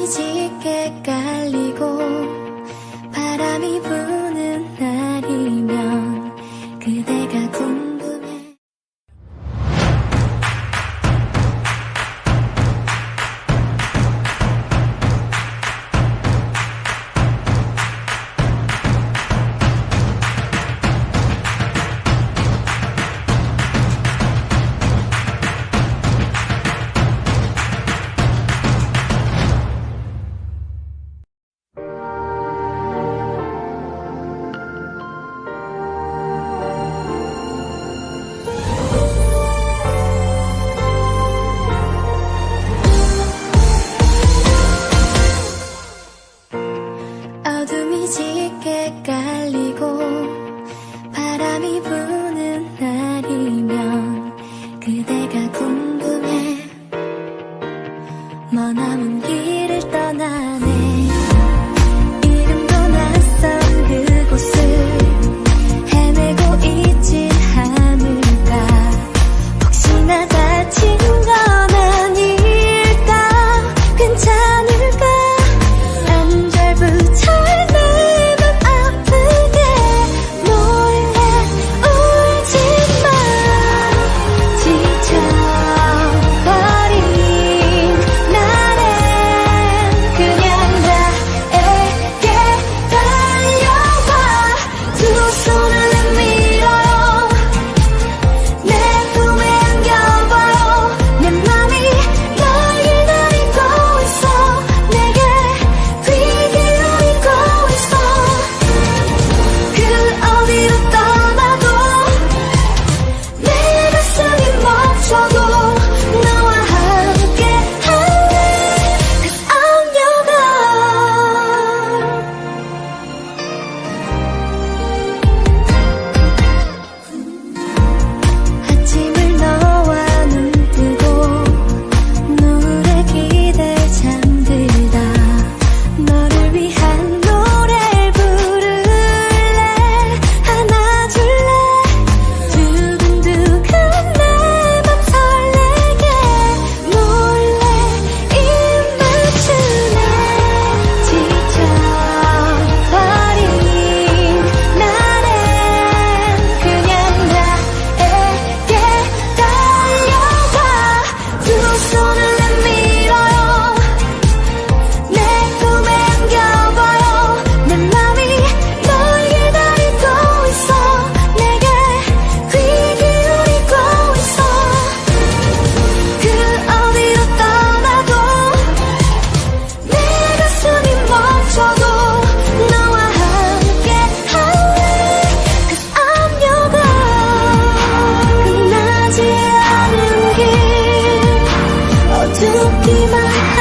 어둠이 짙게 깔리고 바람이 부는 날이면 그대가 궁금해. 어둠이 짙게 깔리고 바람이 부는 날이면 그대가 궁금해. 머나먼 길을 떠나네. 이름도 낯선 그곳을 헤매고 있진 않을까. 혹시나 다친 건 아닐까. 괜찮을까. 안절부절 내 맘 아프게 몰래 울지마. 지쳐버린 나는 그냥 나에게 달려와. 두 손을 내밀어요. 내 품에 안겨봐요. 내 맘이 널 기다리고 있어. 내게 귀 기울이고 있어. 그 어디로 떠나도 내 가슴이 멈춰도 너와 함께 할래. 'Cause I'm your girl. 아침을 너와 눈뜨고 노을에 기대 잠들다 너를 위한 노래를 부를래. 안아줄래. 두근두근 내 맘 설레게 몰래 입맞추네. 지쳐버린 나는 그냥 나에게 달려와. 두 손을 내밀어요. 내 품에 안겨봐요. 내 맘이 널 기다리고 있어. 내게 귀 기울이고 있어. 그 어디로 떠나도 내 가슴이 멈춰도 너와 함께 할래. 'Cause I'm your girl. 끝나지 않은 길 어둡기만 한